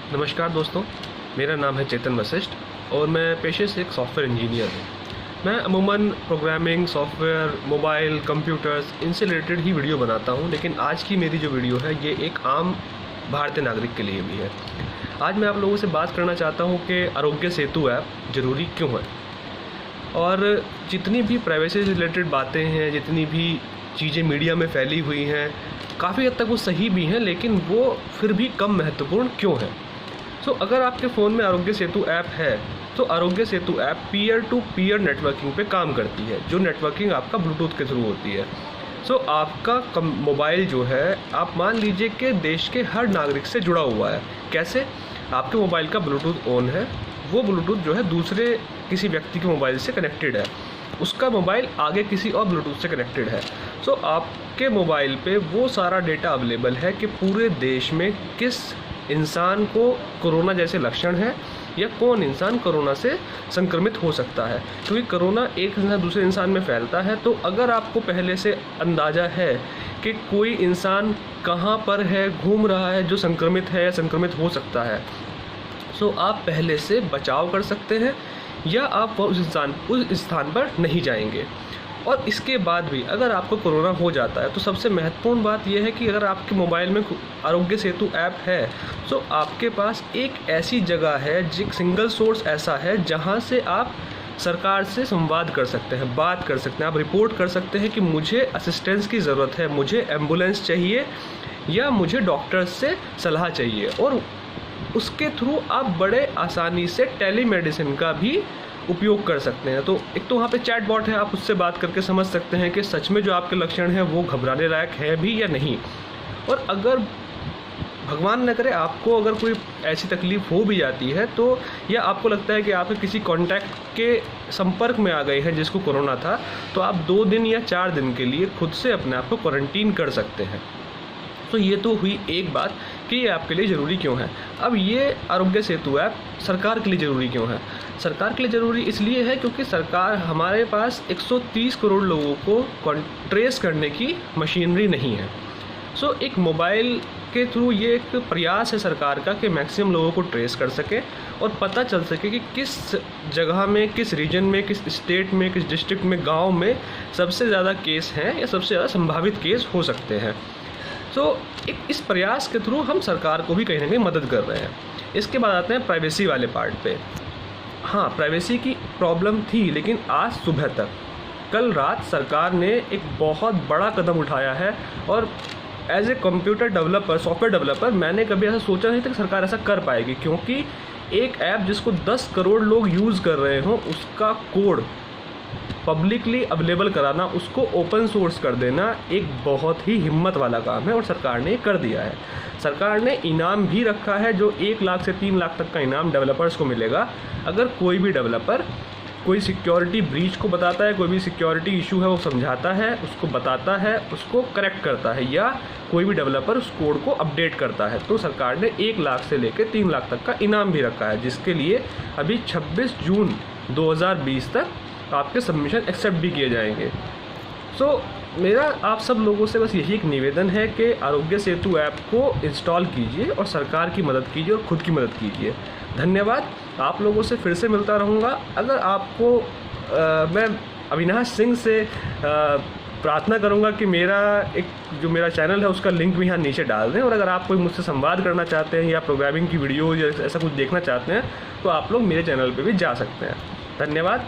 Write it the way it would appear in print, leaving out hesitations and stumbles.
नमस्कार दोस्तों, मेरा नाम है चेतन वशिष्ठ और मैं पेशे से एक सॉफ्टवेयर इंजीनियर हूँ। मैं अमूमन प्रोग्रामिंग, सॉफ्टवेयर, मोबाइल, कंप्यूटर्स इनसे रिलेटेड ही वीडियो बनाता हूँ, लेकिन आज की मेरी जो वीडियो है ये एक आम भारतीय नागरिक के लिए भी है। आज मैं आप लोगों से बात करना चाहता हूँ कि आरोग्य सेतु ऐप ज़रूरी क्यों है, और जितनी भी प्राइवेसी से रिलेटेड बातें हैं, जितनी भी चीज़ें मीडिया में फैली हुई हैं, काफ़ी हद तक वो सही भी हैं, लेकिन वो फिर भी कम महत्वपूर्ण क्यों है। अगर आपके फ़ोन में आरोग्य सेतु ऐप है तो Aarogya Setu app peer to peer networking पे काम करती है, जो नेटवर्किंग आपका ब्लूटूथ के थ्रू होती है। आपका मोबाइल जो है, आप मान लीजिए कि देश के हर नागरिक से जुड़ा हुआ है। कैसे? आपके मोबाइल का ब्लूटूथ ऑन है, वो ब्लूटूथ जो है दूसरे किसी व्यक्ति के मोबाइल से कनेक्टेड है, उसका मोबाइल आगे किसी और ब्लूटूथ से कनेक्टेड है। आपके मोबाइल पे वो सारा डेटा अवेलेबल है कि पूरे देश में किस इंसान को कोरोना जैसे लक्षण हैं या कौन इंसान कोरोना से संक्रमित हो सकता है, क्योंकि कोरोना एक इंसान दूसरे इंसान में फैलता है। तो अगर आपको पहले से अंदाज़ा है कि कोई इंसान कहाँ पर है, घूम रहा है, जो संक्रमित है या संक्रमित हो सकता है, आप पहले से बचाव कर सकते हैं या आप उस स्थान पर नहीं जाएंगे। और इसके बाद भी अगर आपको कोरोना हो जाता है तो सबसे महत्वपूर्ण बात यह है कि अगर आपके मोबाइल में आरोग्य सेतु ऐप है तो आपके पास एक ऐसी जगह है, एक सिंगल सोर्स ऐसा है जहां से आप सरकार से संवाद कर सकते हैं, बात कर सकते हैं, आप रिपोर्ट कर सकते हैं कि मुझे असिस्टेंस की ज़रूरत है, मुझे एम्बुलेंस चाहिए या मुझे डॉक्टर से सलाह चाहिए। और उसके थ्रू आप बड़े आसानी से टेलीमेडिसिन का भी उपयोग कर सकते हैं। तो एक तो वहाँ पे चैट बॉट है, आप उससे बात करके समझ सकते हैं कि सच में जो आपके लक्षण हैं वो घबराने लायक है भी या नहीं। और अगर भगवान न करे आपको अगर कोई ऐसी तकलीफ़ हो भी जाती है तो, या आपको लगता है कि आप किसी कॉन्टैक्ट के संपर्क में आ गए हैं जिसको कोरोना था, तो आप 2 दिन या 4 दिन के लिए खुद से अपने आप को क्वारंटीन कर सकते हैं। तो ये तो हुई एक बात कि ये आपके लिए ज़रूरी क्यों है। अब ये आरोग्य सेतु ऐप सरकार के लिए ज़रूरी क्यों है? सरकार के लिए ज़रूरी इसलिए है क्योंकि सरकार, हमारे पास 130 करोड़ लोगों को ट्रेस करने की मशीनरी नहीं है। एक मोबाइल के थ्रू ये एक प्रयास है सरकार का कि मैक्सिमम लोगों को ट्रेस कर सके और पता चल सके कि किस जगह में, किस रीजन में, किस स्टेट में, किस डिस्ट्रिक्ट में, गाँव में सबसे ज़्यादा केस हैं या सबसे ज़्यादा संभावित केस हो सकते हैं। इस प्रयास के थ्रू हम सरकार को भी कहीं ना कहीं मदद कर रहे हैं। इसके बाद आते हैं प्राइवेसी वाले पार्ट पे। हाँ, प्राइवेसी की प्रॉब्लम थी, लेकिन आज सुबह तक, कल रात सरकार ने एक बहुत बड़ा कदम उठाया है। और as a computer developer, software developer, मैंने कभी ऐसा सोचा नहीं था कि सरकार ऐसा कर पाएगी, क्योंकि एक ऐप जिसको 10 करोड़ लोग यूज़ कर रहे हों, उसका कोड पब्लिकली अवेलेबल कराना, उसको ओपन सोर्स कर देना, एक बहुत ही हिम्मत वाला काम है और सरकार ने कर दिया है। सरकार ने इनाम भी रखा है, जो 1 लाख से 3 लाख तक का इनाम डेवलपर्स को मिलेगा अगर कोई भी डेवलपर कोई सिक्योरिटी ब्रीच को बताता है, कोई भी सिक्योरिटी इशू है वो समझाता है, उसको बताता है, उसको करेक्ट करता है, या कोई भी डेवलपर उस कोड को अपडेट करता है। तो सरकार ने 1 लाख से लेकर 3 लाख तक का इनाम भी रखा है, जिसके लिए अभी 26 जून 2020 तक आपके सबमिशन एक्सेप्ट भी किए जाएंगे। मेरा आप सब लोगों से बस यही एक निवेदन है कि आरोग्य सेतु ऐप को इंस्टॉल कीजिए और सरकार की मदद कीजिए और खुद की मदद कीजिए। धन्यवाद। आप लोगों से फिर से मिलता रहूँगा। अगर आपको मैं अविनाश सिंह से प्रार्थना करूँगा कि मेरा चैनल है उसका लिंक भी यहाँ नीचे डाल दें, और अगर आप कोई मुझसे संवाद करना चाहते हैं या प्रोग्रामिंग की वीडियो या ऐसा कुछ देखना चाहते हैं तो आप लोग मेरे चैनल पे भी जा सकते हैं। धन्यवाद।